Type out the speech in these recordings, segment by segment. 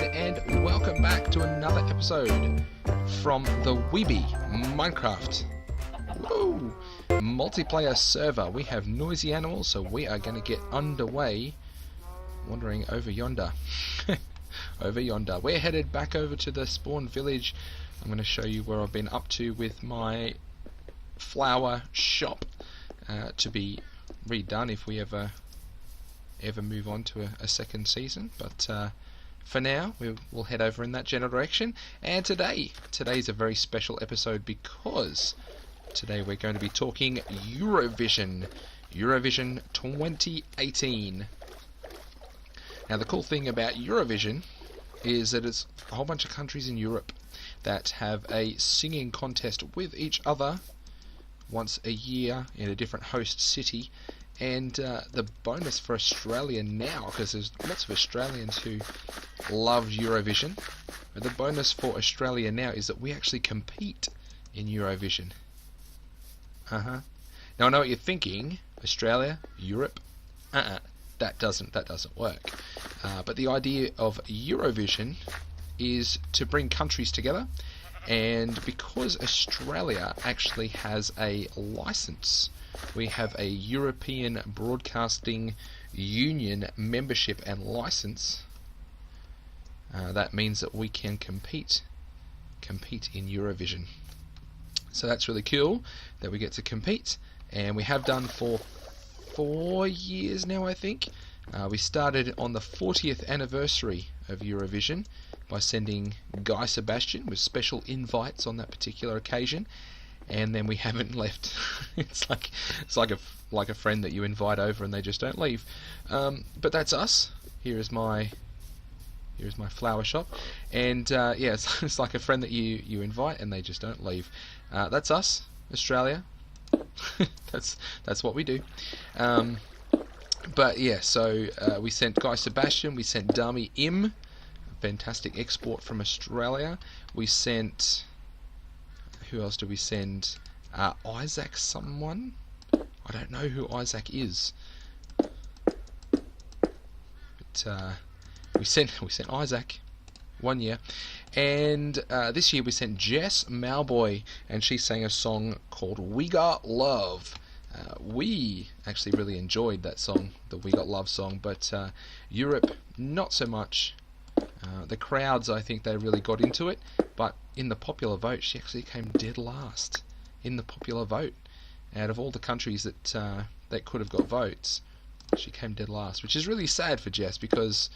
and welcome back to another episode from the WeBe Minecraft. Woo! Multiplayer server. We have noisy animals, so we are going to get underway. Wandering over yonder. Over yonder. We're headed back over to the spawn village. I'm going to show you where I've been up to with my flower shop to be redone if we ever move on to a second season, but for now we'll head over in that general direction. And today's a very special episode because today we're going to be talking Eurovision 2018. Now the cool thing about Eurovision is that it's a whole bunch of countries in Europe that have a singing contest with each other once a year in a different host city. And the bonus for Australia now, because there's lots of Australians who love Eurovision, but the bonus for Australia now is that we actually compete in Eurovision. Now I know what you're thinking, Australia, Europe, that doesn't work. But the idea of Eurovision is to bring countries together, and because Australia actually has a license, we have a European Broadcasting Union membership and license. That means that we can compete in Eurovision. So that's really cool that we get to compete, and we have done for 4 years now, I think. We started on the 40th anniversary of Eurovision by sending Guy Sebastian with special invites on that particular occasion. And then we haven't left. It's like a friend that you invite over and they just don't leave. But that's us. Here's my flower shop, and yeah, it's like a friend that you invite and they just don't leave. That's us, Australia. that's what we do. But yeah, so we sent Guy Sebastian, we sent Dummy Im, a fantastic export from Australia. We sent. Who else do we send? Isaac someone? I don't know who Isaac is. But we sent Isaac 1 year. And this year we sent Jess Malboy, and she sang a song called We Got Love. We actually really enjoyed that song, the We Got Love song, but Europe not so much. The crowds, I think they really got into it, but in the popular vote she actually came dead last in the popular vote. Out of all the countries that could have got votes, she came dead last, which is really sad for Jess, because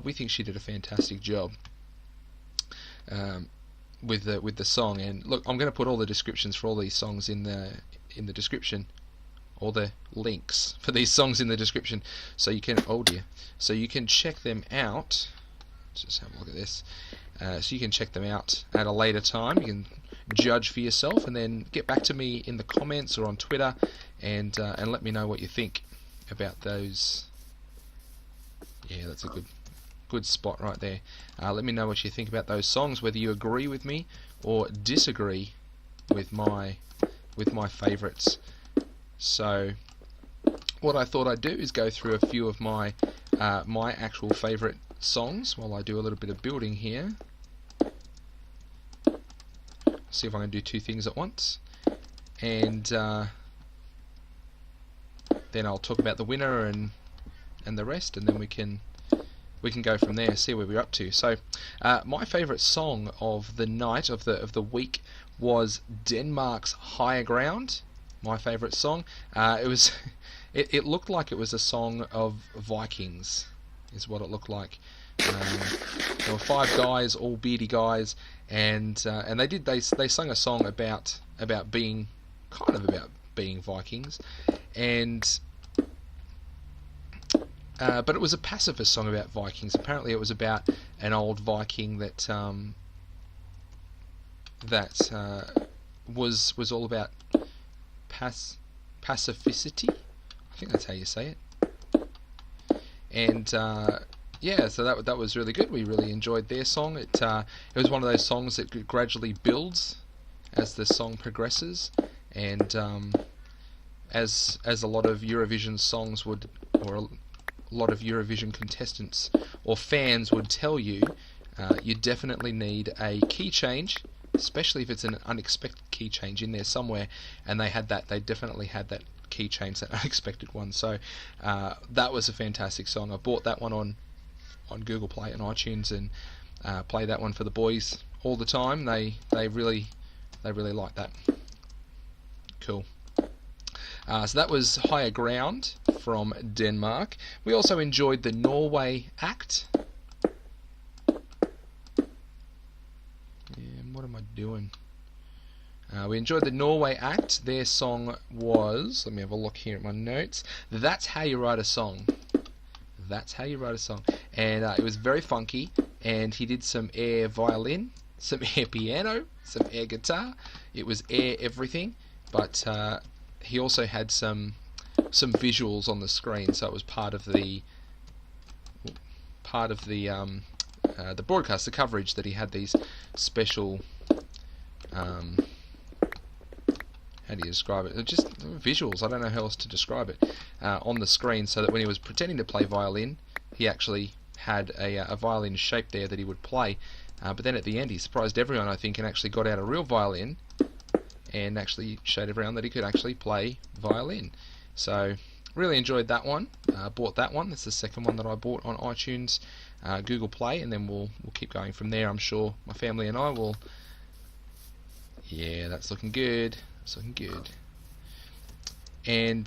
we think she did a fantastic job with the song. And look, I'm going to put all the descriptions for all these songs in the description, all the links for these songs in the description, so you can so you can check them out. Let's just have a look at this. So you can check them out at a later time. You can judge for yourself, and then get back to me in the comments or on Twitter, and let me know what you think about those. Yeah, that's a good spot right there. Let me know what you think about those songs, whether you agree with me or disagree with my favourites. So what I thought I'd do is go through a few of my actual favourite songs while I do a little bit of building here. See if I can do two things at once, and then I'll talk about the winner and the rest, and then we can go from there, see where we're up to. So my favourite song of the night, of the week, was Denmark's Higher Ground. My favourite song. It looked like it was a song of Vikings, is what it looked like. There were 5 guys, all beardy guys, and they sung a song about being Vikings, and but it was a pacifist song about Vikings. Apparently, it was about an old Viking that was all about pacificity. I think that's how you say it. And yeah, so that was really good. We really enjoyed their song. It was one of those songs that gradually builds as the song progresses, and as a lot of Eurovision songs would, or a lot of Eurovision contestants or fans would tell you, you definitely need a key change, especially if it's an unexpected key change in there somewhere, and they had that. They definitely had that key change, that unexpected one. So that was a fantastic song. I bought that one on Google Play and iTunes, and play that one for the boys all the time. They really like that. Cool. So that was Higher Ground from Denmark. We also enjoyed the Norway act. What am I doing? We enjoyed the Norway act. Their song was, let me have a look here at my notes, That's How You Write a Song. That's How You Write a Song. And it was very funky, and he did some air violin, some air piano, some air guitar. It was air everything, but he also had some visuals on the screen, so it was part of the broadcast, the coverage, that he had these special how do you describe it? Just visuals. I don't know how else to describe it, on the screen, so that when he was pretending to play violin, he actually had a violin shape there that he would play. But then at the end, he surprised everyone, I think, and actually got out a real violin and actually showed everyone that he could actually play violin. So really enjoyed that one. Bought that one. That's the second one that I bought on iTunes, Google Play, and then we'll keep going from there. I'm sure my family and I will. Yeah, that's looking good. It's looking good. And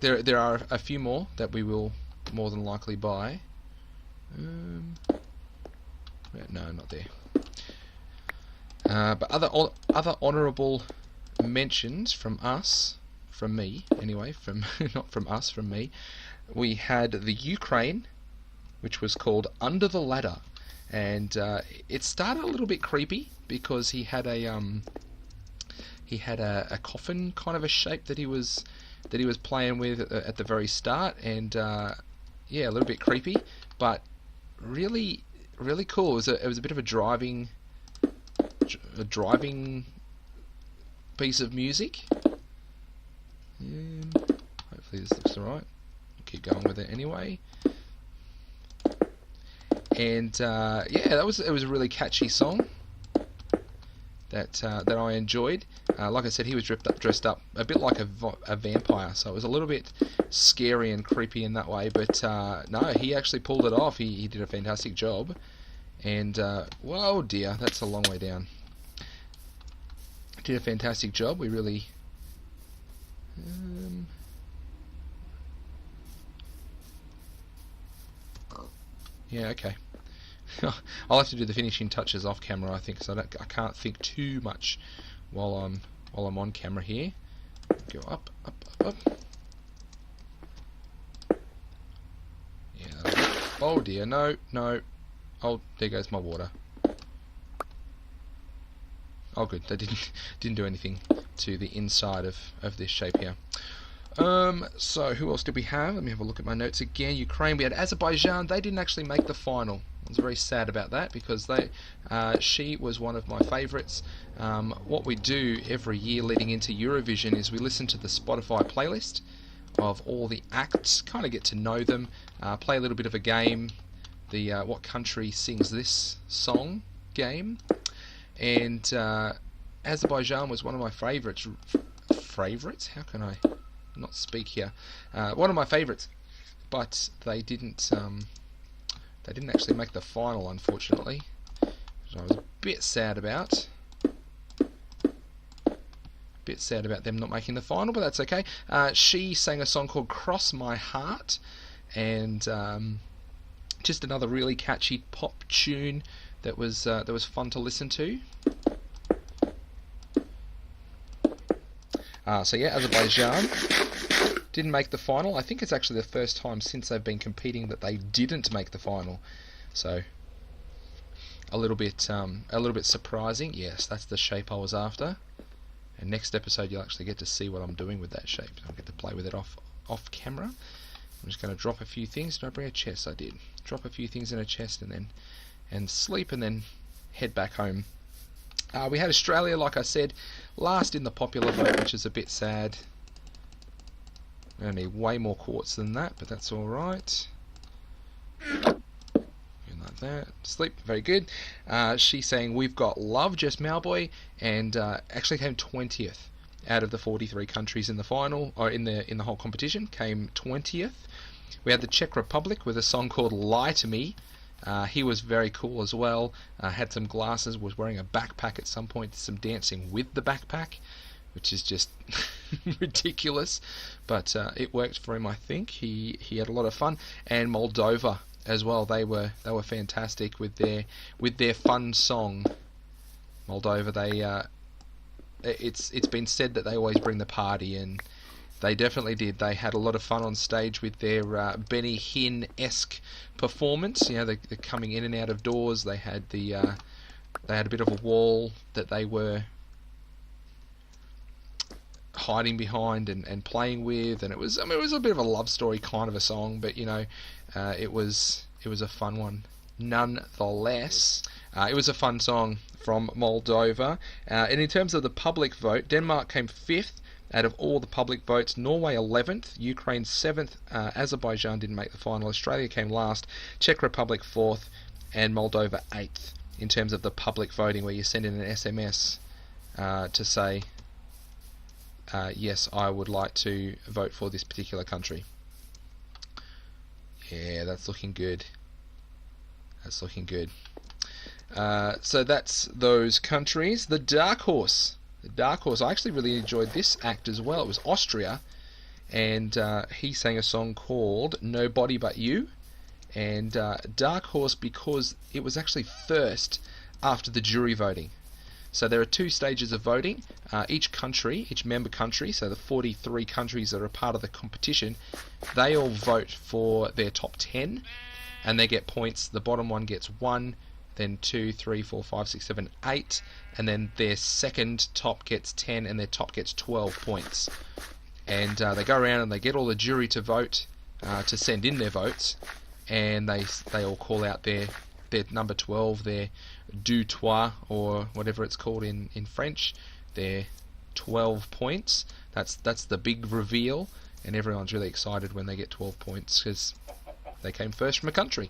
there are a few more that we will more than likely buy. No, not there. But other honourable mentions from us, from me anyway, from not from us, from me. We had the Ukraine, which was called Under the Ladder, and it started a little bit creepy because he had a coffin kind of a shape that he was playing with at the very start, and yeah, a little bit creepy, but really cool. It was a bit of a driving piece of music. Hopefully this looks alright. Keep going with it anyway. And yeah, it was a really catchy song that I enjoyed. Like I said, he was dressed up a bit like a vampire, so it was a little bit scary and creepy in that way. But no, he actually pulled it off. He did a fantastic job. And whoa, dear, that's a long way down. Did a fantastic job. We really. Yeah, okay. I'll have to do the finishing touches off camera, I think, because I can't think too much while I'm on camera here. Go up. Yeah. Oh dear, no. Oh, there goes my water. Oh, good. That didn't do anything to the inside of this shape here. So who else did we have? Let me have a look at my notes again. Ukraine. We had Azerbaijan. They didn't actually make the final. I was very sad about that because she was one of my favourites. What we do every year leading into Eurovision is we listen to the Spotify playlist of all the acts, kind of get to know them, play a little bit of a game, the what country sings this song game, and Azerbaijan was one of my favourites. How can I not speak here? One of my favourites, but they didn't actually make the final, unfortunately, which I was a bit sad about. Them not making the final, but that's okay. She sang a song called Cross My Heart, and just another really catchy pop tune that was fun to listen to. So yeah, Azerbaijan didn't make the final. I think it's actually the first time since they've been competing that they didn't make the final. So a little bit surprising. Yes, that's the shape I was after. And next episode you'll actually get to see what I'm doing with that shape. I'll get to play with it off camera. I'm just going to drop a few things. Did I bring a chest? I did. Drop a few things in a chest and sleep and then head back home. We had Australia, like I said, last in the popular vote, which is a bit sad. I need way more quartz than that, but that's alright. Sleep, very good. She sang "We've Got Love," Jess Mowboy, and actually came 20th out of the 43 countries in the final, or in the whole competition. Came 20th. We had the Czech Republic with a song called "Lie to Me." He was very cool as well. Had some glasses, was wearing a backpack at some point, some dancing with the backpack, which is just ridiculous. But it worked for him, I think. He had a lot of fun. And Moldova as well. They were fantastic with their fun song. Moldova, it's been said that they always bring the party, and they definitely did. They had a lot of fun on stage with their Benny Hinn-esque performance. You know, they're coming in and out of doors. They had a bit of a wall that they were hiding behind and playing with, and it was a bit of a love story kind of a song, but you know, it was a fun one nonetheless. It was a fun song from Moldova. And in terms of the public vote, Denmark came 5th out of all the public votes, Norway 11th, Ukraine 7th, Azerbaijan didn't make the final, Australia came last, Czech Republic 4th, and Moldova 8th in terms of the public voting, where you send in an SMS to say, yes, I would like to vote for this particular country. Yeah, that's looking good. That's looking good. So that's those countries. The Dark Horse. I actually really enjoyed this act as well. It was Austria, and he sang a song called Nobody But You. And Dark Horse, because it was actually first after the jury voting. So there are 2 stages of voting. Each member country, so the 43 countries that are a part of the competition, they all vote for their top 10, and they get points. The bottom one gets 1, then 2, 3, 4, 5, 6, 7, 8, and then their second top gets 10, and their top gets 12 points. And they go around and they get all the jury to vote, to send in their votes, and they all call out their number 12, their du toi, or whatever it's called in French, their 12 points. That's the big reveal, and everyone's really excited when they get 12 points because they came first from a country.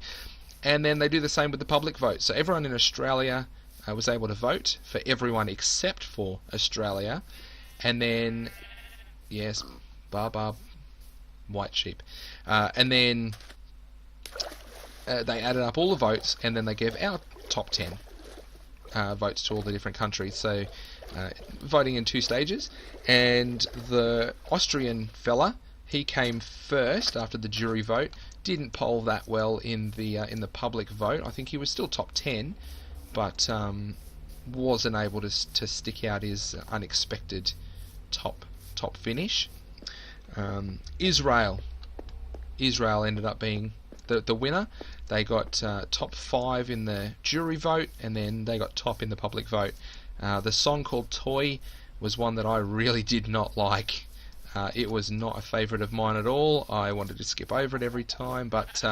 And then they do the same with the public vote. So everyone in Australia was able to vote for everyone except for Australia. And then, yes, white sheep. And then they added up all the votes, and then they gave our top 10 votes to all the different countries. So voting in 2 stages. And the Austrian fella, he came first after the jury vote. Didn't poll that well in the public vote. I think he was still top 10, but wasn't able to stick out his unexpected top finish. Israel ended up being the winner. They got top 5 in the jury vote, and then they got top in the public vote. The song called Toy was one that I really did not like. It was not a favourite of mine at all. I wanted to skip over it every time, but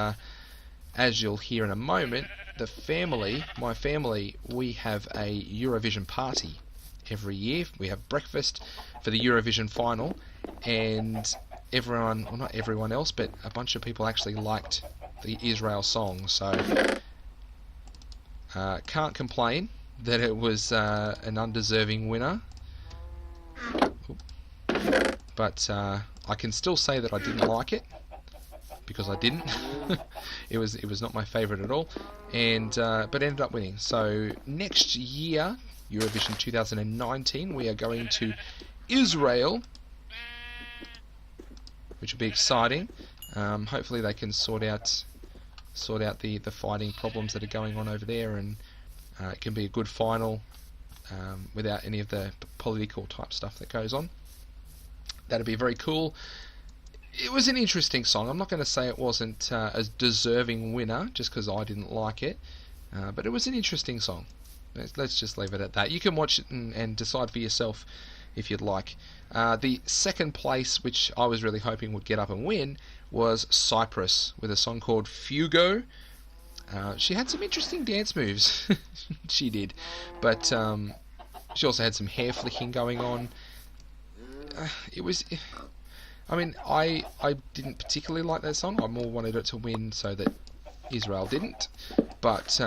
as you'll hear in a moment, my family, we have a Eurovision party every year. We have breakfast for the Eurovision final, and everyone, well, not everyone else, but a bunch of people actually liked the Israel song, so can't complain that it was an undeserving winner. But I can still say that I didn't like it, because I didn't. It was not my favourite at all, and but ended up winning. So next year, Eurovision 2019, we are going to Israel, which will be exciting. Hopefully they can sort out the fighting problems that are going on over there, and it can be a good final without any of the political type stuff that goes on. That'd be very cool. It was an interesting song. I'm not going to say it wasn't a deserving winner just because I didn't like it, but it was an interesting song. Let's just leave it at that. You can watch it and decide for yourself if you'd like. The second place, which I was really hoping would get up and win, was Cyprus with a song called Fugo. She had some interesting dance moves. She did, but she also had some hair flicking going on. It was, I mean, I didn't particularly like that song. I more wanted it to win so that Israel didn't. but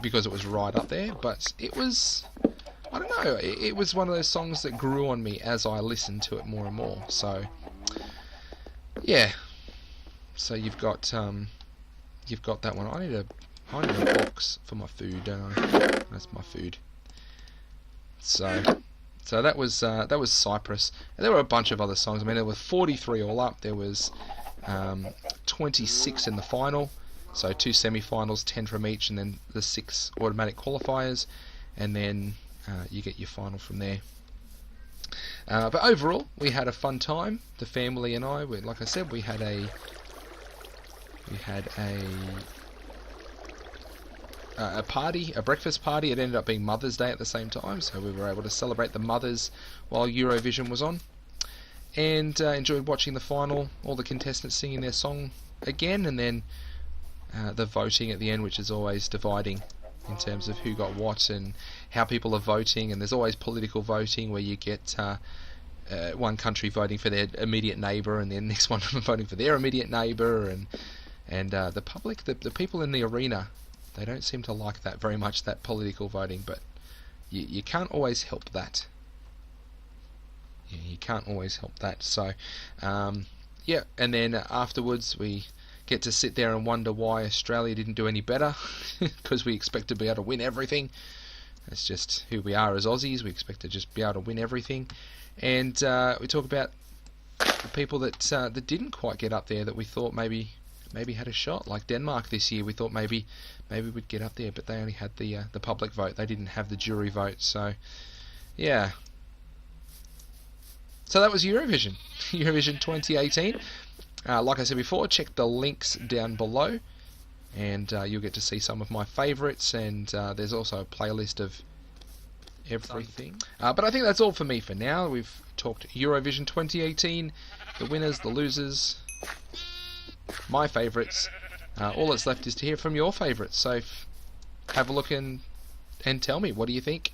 because it was right up there. But it was, I don't know, it was one of those songs that grew on me as I listened to it more and more. So yeah, so you've got that one. I need a box for my food, don't I? That's my food. So that was Cyprus. And there were a bunch of other songs. I mean, there were 43 all up. There was 26 in the final. So 2 semi-finals, 10 from each, and then the 6 automatic qualifiers, and then you get your final from there. But overall, we had a fun time. The family and I, like I said, we had a party, a breakfast party. It ended up being Mother's Day at the same time, so we were able to celebrate the mothers while Eurovision was on, and enjoyed watching the final, all the contestants singing their song again, and then the voting at the end, which is always dividing in terms of who got what and how people are voting. And there's always political voting where you get one country voting for their immediate neighbour, and the next one voting for their immediate neighbour, and the public, the people in the arena, they don't seem to like that very much, that political voting, but you can't always help that. Yeah, you can't always help that. So yeah, and then afterwards we get to sit there and wonder why Australia didn't do any better, because we expect to be able to win everything. That's just who we are as Aussies. We expect to just be able to win everything. And we talk about the people that didn't quite get up there, that we thought maybe had a shot, like Denmark this year. We thought maybe we'd get up there, but they only had the public vote. They didn't have the jury vote. So yeah. So that was Eurovision. Eurovision 2018. Like I said before, check the links down below, and you'll get to see some of my favourites, and there's also a playlist of everything. But I think that's all for me for now. We've talked Eurovision 2018, the winners, the losers, my favourites. All that's left is to hear from your favourites, so have a look and tell me, what do you think?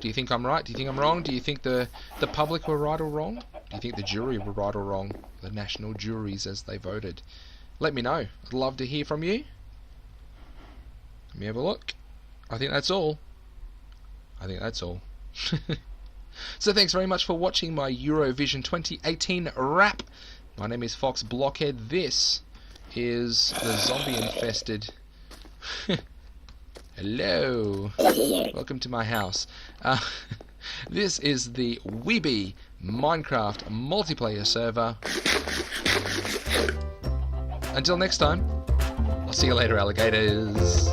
Do you think I'm right? Do you think I'm wrong? Do you think the public were right or wrong? Do you think the jury were right or wrong? The national juries as they voted. Let me know. I'd love to hear from you. Let me have a look. I think that's all. So thanks very much for watching my Eurovision 2018 wrap. My name is Fox Blockhead. This is the zombie infested... Hello. Welcome to my house. This is the WeBe Minecraft multiplayer server. Until next time, I'll see you later, alligators.